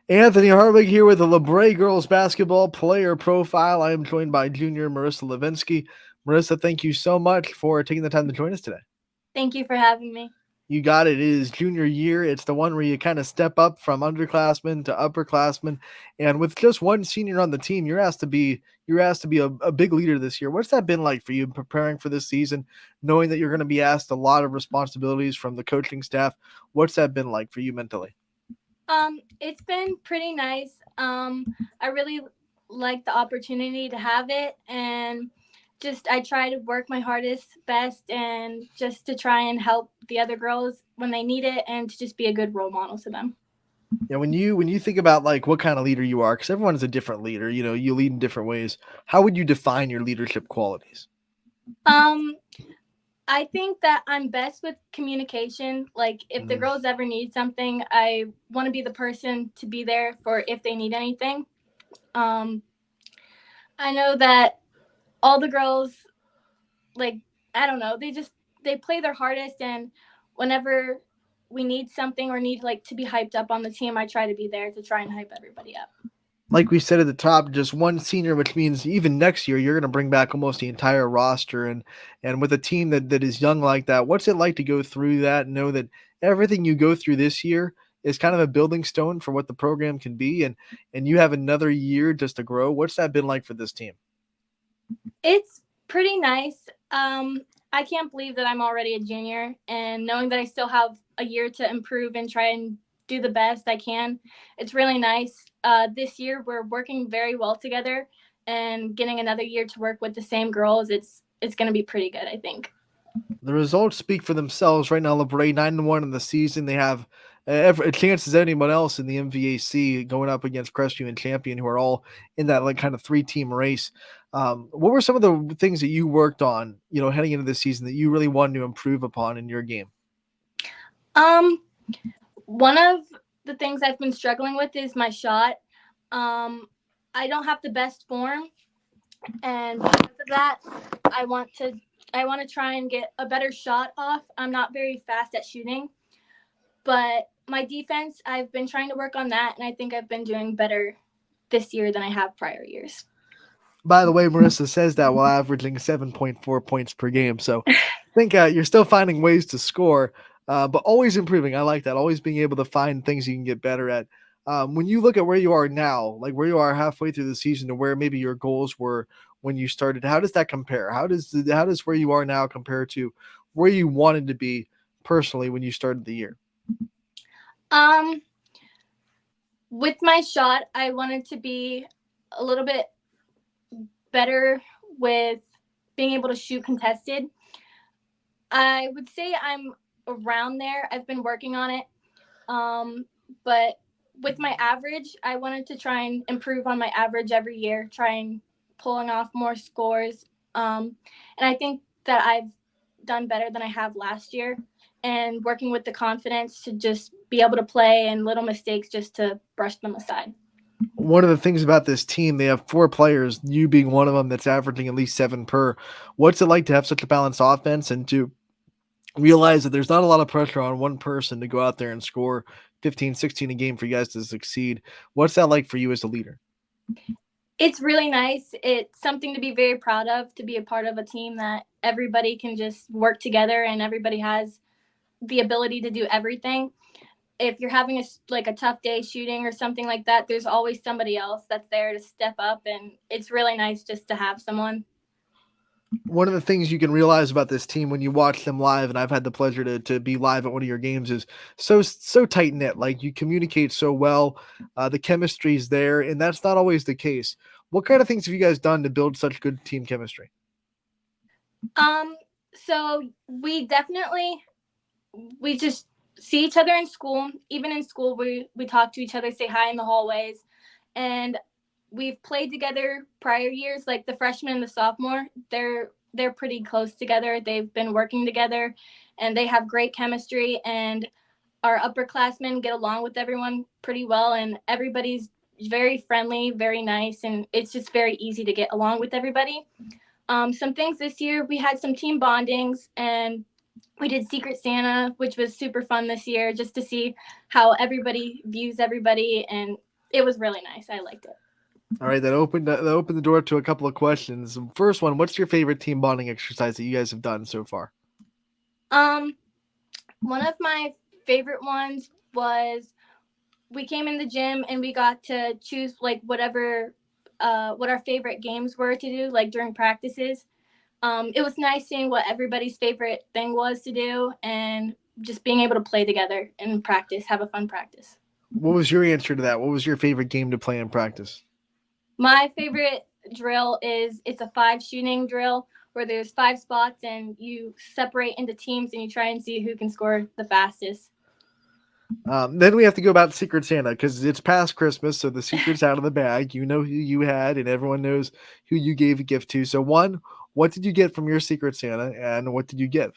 Anthony Harwig here with the LaBrae girls basketball player profile. I am joined by junior Marissa Levensky. Marissa, thank you so much for taking the time to join us today. Thank you for having me. You got it. It is junior year. It's the one where you kind of step up from underclassmen to upperclassmen, and with just one senior on the team, you're asked to be a big leader this year. What's that been like for you preparing for this season, knowing that you're going to be asked a lot of responsibilities from the coaching staff? What's that been like for you mentally? It's been pretty nice. I really like the opportunity to have it, and just I try to work my hardest, best, and just to try and help the other girls when they need it, and to just be a good role model to them. Yeah, when you think about like what kind of leader you are, because everyone is a different leader. You lead in different ways. How would you define your leadership qualities? Um, I think that I'm best with communication. Like, if the Mm. girls ever need something, I want to be the person to be there for if they need anything. Um, I know that all the girls, like, I don't know, they play their hardest, and whenever we need something or need like to be hyped up on the team, I try to be there to try and hype everybody up. Like we said at the top, just one senior, which means even next year you're going to bring back almost the entire roster, and with a team that is young like that, what's it like to go through that and know that everything you go through this year is kind of a building stone for what the program can be, and you have another year just to grow. What's that been like for this team? It's pretty nice. I can't believe that I'm already a junior, and knowing that I still have a year to improve and try and do the best I can, it's really nice. This year we're working very well together, and getting another year to work with the same girls, it's going to be pretty good, I think. The results speak for themselves right now. LeBray 9-1 in the season. They have a chance as anyone else in the MVAC going up against Crestview and Champion, who are all in that like kind of three-team race. What were some of the things that you worked on, heading into this season that you really wanted to improve upon in your game? Um, One of the things I've been struggling with is my shot. Um, I don't have the best form, and because of that, I want to I want to try and get a better shot off. I'm not very fast at shooting, but my defense, I've been trying to work on that, and I think I've been doing better this year than I have prior years. By the way, Marissa says that while averaging 7.4 points per game. So I think you're still finding ways to score, but always improving. I like that. Always being able to find things you can get better at. When you look at where you are now, like where you are halfway through the season to where maybe your goals were when you started, how does that compare? How does where you are now compare to where you wanted to be personally when you started the year? Um, with my shot, I wanted to be a little bit better with being able to shoot contested. I would say I'm around there. I've been working on it. But with my average, I wanted to try and improve on my average every year, trying pulling off more scores. And I think that I've done better than I have last year, and working with the confidence to just be able to play and little mistakes just to brush them aside. One of the things about this team, they have four players, you being one of them, that's averaging at least seven per. What's it like to have such a balanced offense and to realize that there's not a lot of pressure on one person to go out there and score 15, 16 a game for you guys to succeed? What's that like for you as a leader? It's really nice. It's something to be very proud of, to be a part of a team that everybody can just work together and everybody has the ability to do everything. If you're having a tough day shooting or something like that, there's always somebody else that's there to step up, and it's really nice just to have someone. One of the things you can realize about this team when you watch them live, and I've had the pleasure to be live at one of your games, is so tight knit. Like you communicate so well, the chemistry's there, and that's not always the case. What kind of things have you guys done to build such good team chemistry? Um, so we just see each other in school. Even in school, we talk to each other, say hi in the hallways, and we've played together prior years. Like the freshman and the sophomore, they're pretty close together. They've been working together, and they have great chemistry. And our upperclassmen get along with everyone pretty well, and everybody's very friendly, very nice, and it's just very easy to get along with everybody. Some things this year, we had some team bondings, and we did Secret Santa, which was super fun this year, just to see how everybody views everybody. And it was really nice. I liked it. All right, that opened the door to a couple of questions. First one, what's your favorite team bonding exercise that you guys have done so far? Um, One of my favorite ones was we came in the gym and we got to choose like whatever what our favorite games were to do like during practices. It was nice seeing what everybody's favorite thing was to do and just being able to play together and practice, have a fun practice. What was your answer to that? What was your favorite game to play in practice? My favorite drill is it's a five shooting drill where there's five spots and you separate into teams and you try and see who can score the fastest. Then we have to go about Secret Santa because it's past Christmas, so the secret's out of the bag. You know who you had, and everyone knows who you gave a gift to. So, one, what did you get from your Secret Santa, and what did you give?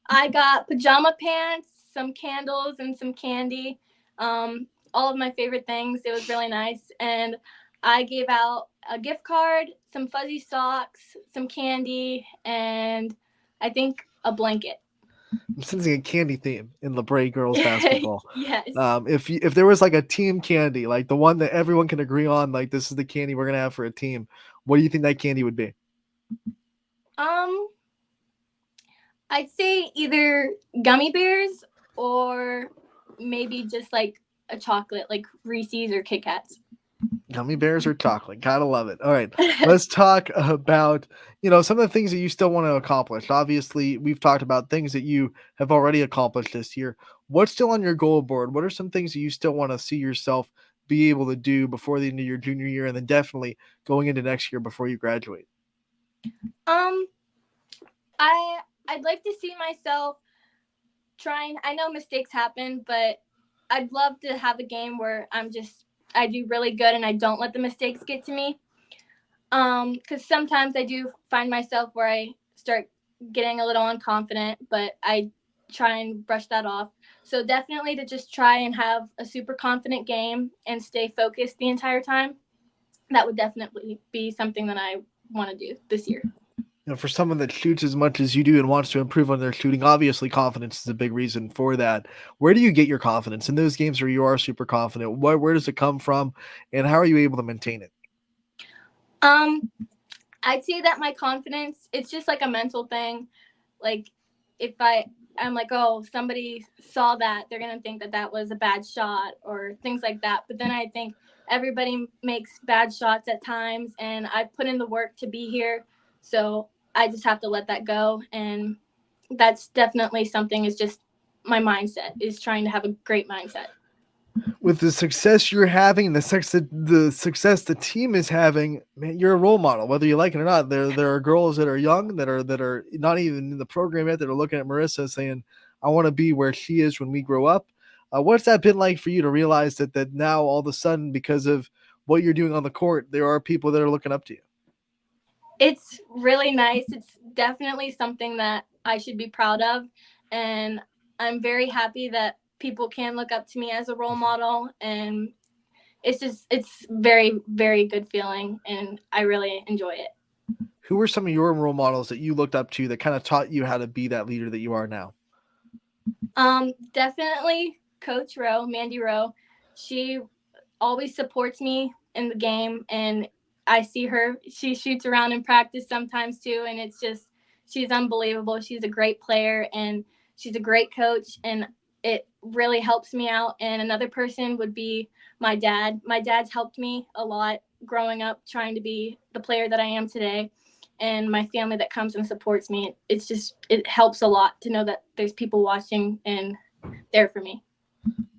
I got pajama pants, some candles, and some candy. All of my favorite things. It was really nice. And I gave out a gift card, some fuzzy socks, some candy, and I think a blanket. I'm sensing a candy theme in LaBrae girls basketball. Yes. If there was like a team candy, like the one that everyone can agree on, like this is the candy we're gonna have for a team, what do you think that candy would be? Um, I'd say either gummy bears or maybe just like a chocolate, like Reese's or Kit Kats. Gummy bears or chocolate? Gotta love it. All right, let's talk about some of the things that you still want to accomplish. Obviously, we've talked about things that you have already accomplished this year. What's still on your goal board? What are some things that you still want to see yourself be able to do before the end of your junior year, and then definitely going into next year before you graduate? um, I'd like to see myself trying. I know mistakes happen, but I'd love to have a game where I do really good and I don't let the mistakes get to me. Because sometimes I do find myself where I start getting a little unconfident, but I try and brush that off. So definitely to just try and have a super confident game and stay focused the entire time. That would definitely be something that I want to do this year. For someone that shoots as much as you do and wants to improve on their shooting, obviously confidence is a big reason for that. Where do you get your confidence in those games where you are super confident? Where does it come from, and how are you able to maintain it? Um, I'd say that my confidence, it's just like a mental thing. Like if I'm like, oh, somebody saw that, they're gonna think that that was a bad shot or things like that. But then I think everybody makes bad shots at times, and I've put in the work to be here, so I just have to let that go. And that's definitely something. Is just my mindset is trying to have a great mindset. With the success you're having, the success the team is having, man, you're a role model, whether you like it or not. There are girls that are young that are not even in the program yet that are looking at Marissa saying, "I want to be where she is when we grow up." What's that been like for you to realize that now all of a sudden, because of what you're doing on the court, there are people that are looking up to you? It's really nice. It's definitely something that I should be proud of. And I'm very happy that people can look up to me as a role model. And it's very, very good feeling. And I really enjoy it. Who were some of your role models that you looked up to that kind of taught you how to be that leader that you are now? Definitely Coach Rowe, Mandy Rowe. She always supports me in the game, and I see her. She shoots around in practice sometimes too, and it's just she's unbelievable. She's a great player and she's a great coach, and it really helps me out. And another person would be my dad. My dad's helped me a lot growing up, trying to be the player that I am today. And my family that comes and supports me. It's just it helps a lot to know that there's people watching and there for me.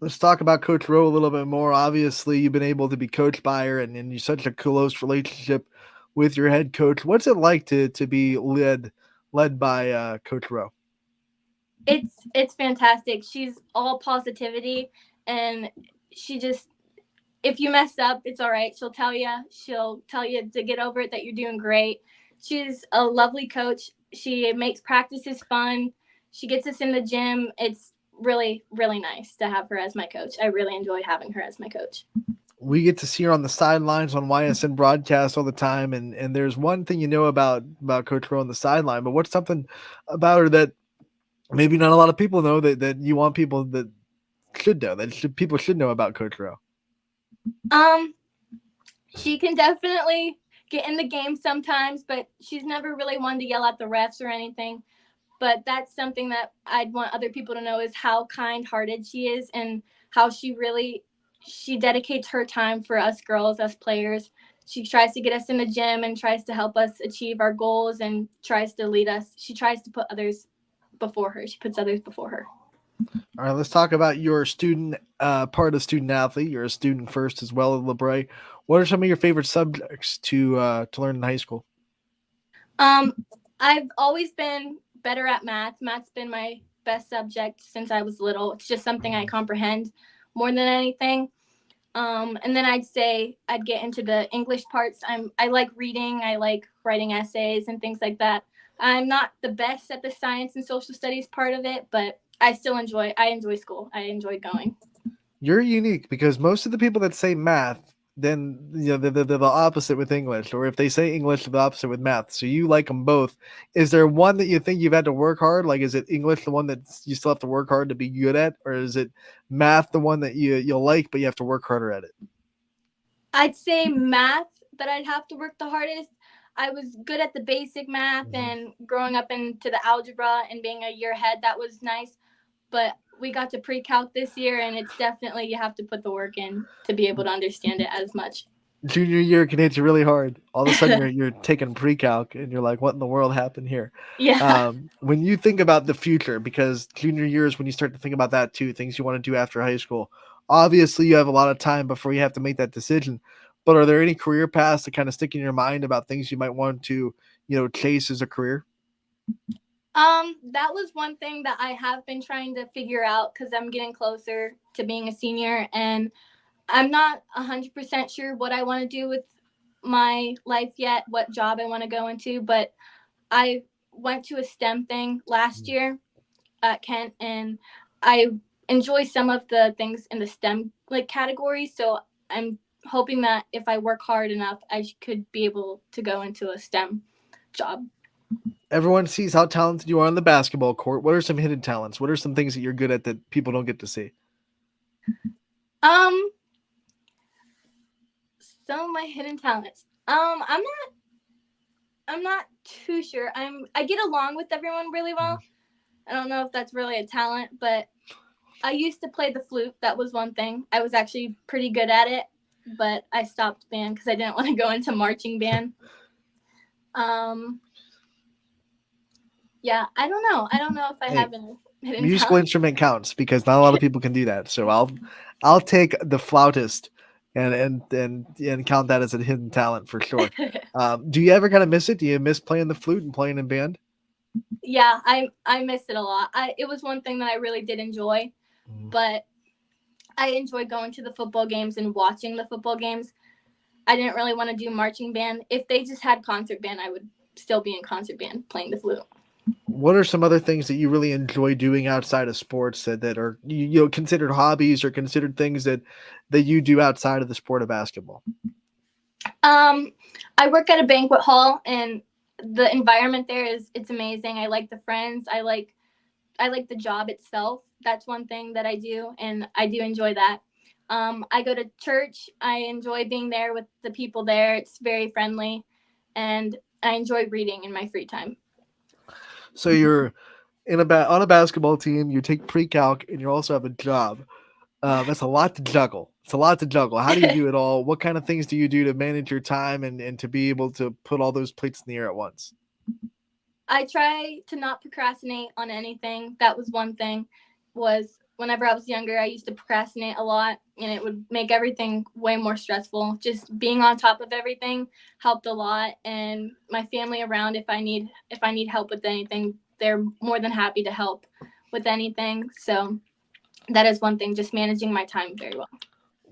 Let's talk about Coach Rowe a little bit more. Obviously, you've been able to be coached by her, and you're such a close relationship with your head coach. What's it like to be led by Coach Rowe? It's fantastic. She's all positivity, and she just if you mess up, it's all right. She'll tell you. She'll tell you to get over it, that you're doing great. She's a lovely coach. She makes practices fun. She gets us in the gym. It's really, really nice to have her as my coach. I really enjoy having her as my coach. We get to see her on the sidelines on YSN broadcast all the time, and there's one thing about Coach Rowe on the sideline, but what's something about her that maybe not a lot of people know that you want people that should know, people should know about Coach Rowe? Um, she can definitely get in the game sometimes, but she's never really one to yell at the refs or anything. But that's something that I'd want other people to know is how kind-hearted she is and how she dedicates her time for us girls, us players. She tries to get us in the gym and tries to help us achieve our goals and tries to lead us. She tries to put others before her. She puts others before her. All right, let's talk about your student part of student athlete. You're a student first as well at LaBrae. What are some of your favorite subjects to learn in high school? Um, I've always been better at math. Math's been my best subject since I was little. It's just something I comprehend more than anything. And then I'd say I'd get into the English parts. I like reading. I like writing essays and things like that. I'm not the best at the science and social studies part of it, but I enjoy school. I enjoy going. You're unique because most of the people that say math, then they're the opposite with English, or if they say English, they're the opposite with math. So you like them both. Is there one that you think you've had to work hard? Like, is it English the one that you still have to work hard to be good at, or is it math the one that you'll like but you have to work harder at it? I'd say math that I'd have to work the hardest. I was good at the basic math Mhm. and growing up into the algebra and being a year ahead, that was nice. But we got to pre-calc this year and it's definitely you have to put the work in to be able to understand it as much. Junior year can hit you really hard. All of a sudden, you're taking pre-calc, and you're like, "What in the world happened here?" Yeah. When you think about the future, because junior year is when you start to think about that too, things you want to do after high school. Obviously, you have a lot of time before you have to make that decision. But are there any career paths that kind of stick in your mind about things you might want to, chase as a career? That was one thing that I have been trying to figure out because I'm getting closer to being a senior and I'm not 100% sure what I want to do with my life yet, what job I want to go into, but I went to a STEM thing last year at Kent and I enjoy some of the things in the STEM like category. So I'm hoping that if I work hard enough, I could be able to go into a STEM job. Everyone sees how talented you are on the basketball court. What are some hidden talents? What are some things that you're good at that people don't get to see? Um, some of my hidden talents. I'm not too sure. I get along with everyone really well. I don't know if that's really a talent, but I used to play the flute. That was one thing. I was actually pretty good at it, but I stopped band because I didn't want to go into marching band. Um, yeah, I don't know. I don't know if I Hey, have any hidden musical talent. instrument counts because not a lot of people can do that. So I'll take the flautist and count that as a hidden talent for sure. Do you ever kind of miss it? Do you miss playing the flute and playing in band? Yeah, I miss it a lot. It was one thing that I really did enjoy, Mhm. but I enjoy going to the football games and watching the football games. I didn't really want to do marching band. If they just had concert band, I would still be in concert band playing the flute. What are some other things that you really enjoy doing outside of sports that are considered hobbies or considered things that you do outside of the sport of basketball? Um, I work at a banquet hall, and the environment there is it's amazing. I like the friends. I like the job itself. That's one thing that I do, and I do enjoy that. I go to church. I enjoy being there with the people there. It's very friendly, and I enjoy reading in my free time. So you're on a basketball team. You take pre-calc, and you also have a job. That's a lot to juggle. It's a lot to juggle. How do you do it all? What kind of things do you do to manage your time and to be able to put all those plates in the air at once? I try to not procrastinate on anything. That was one thing. Was whenever I was younger, I used to procrastinate a lot, and it would make everything way more stressful. Just being on top of everything helped a lot, and my family around, if I need help with anything, they're more than happy to help with anything. So that is one thing. Just managing my time very well.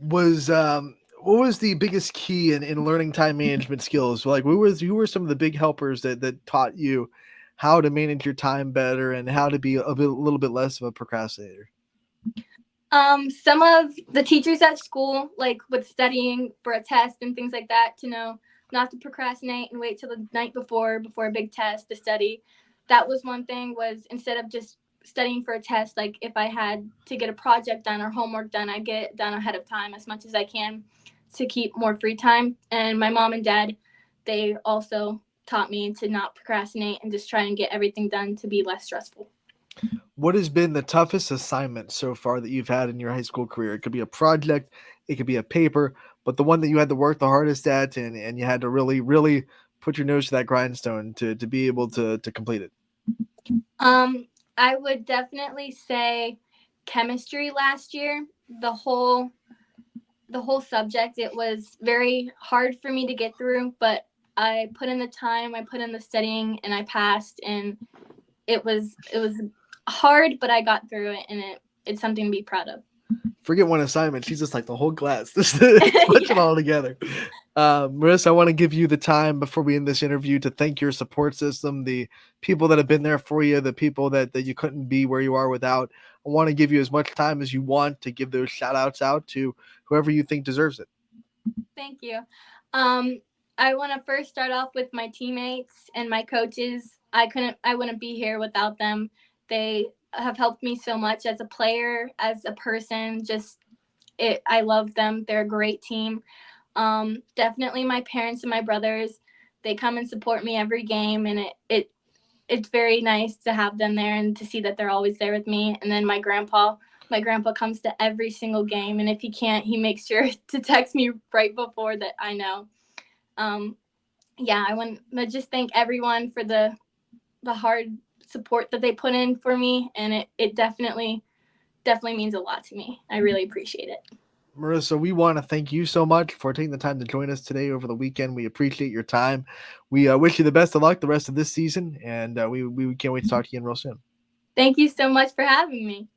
Was what was the biggest key in learning time management skills? Like, who were some of the big helpers that taught you how to manage your time better and how to be a little bit less of a procrastinator? Some of the teachers at school, like with studying for a test and things like that, to know not to procrastinate and wait till the night before a big test to study. That was one thing. Was instead of just studying for a test. Like if I had to get a project done or homework done, I get it done ahead of time as much as I can to keep more free time. And my mom and dad, they also taught me to not procrastinate and just try and get everything done to be less stressful. What has been the toughest assignment so far that you've had in your high school career? It could be a project, it could be a paper, but the one that you had to work the hardest at, and you had to really, really put your nose to that grindstone to be able to complete it. I would definitely say chemistry last year. The whole the whole subject, it was very hard for me to get through, but I put in the time, I put in the studying, and I passed. And it was hard, but I got through it, and it's something to be proud of. Forget one assignment. She's just like the whole class. Just punch it Yeah. all together. Marissa, I want to give you the time before we end this interview to thank your support system, the people that have been there for you, the people that you couldn't be where you are without. I want to give you as much time as you want to give those shout outs out to whoever you think deserves it. Thank you. Um, I want to first start off with my teammates and my coaches. I wouldn't be here without them. They have helped me so much as a player, as a person. Just I love them. They're a great team. Definitely my parents and my brothers. They come and support me every game, and it's very nice to have them there and to see that they're always there with me. And then my grandpa. My grandpa comes to every single game, and if he can't, he makes sure to text me right before that I know. Um, yeah, I want to just thank everyone for the hard support that they put in for me, and it definitely means a lot to me. I really appreciate it. Marissa, we want to thank you so much for taking the time to join us today over the weekend. We appreciate your time. We wish you the best of luck the rest of this season, and we can't wait to talk to you again real soon. Thank you so much for having me.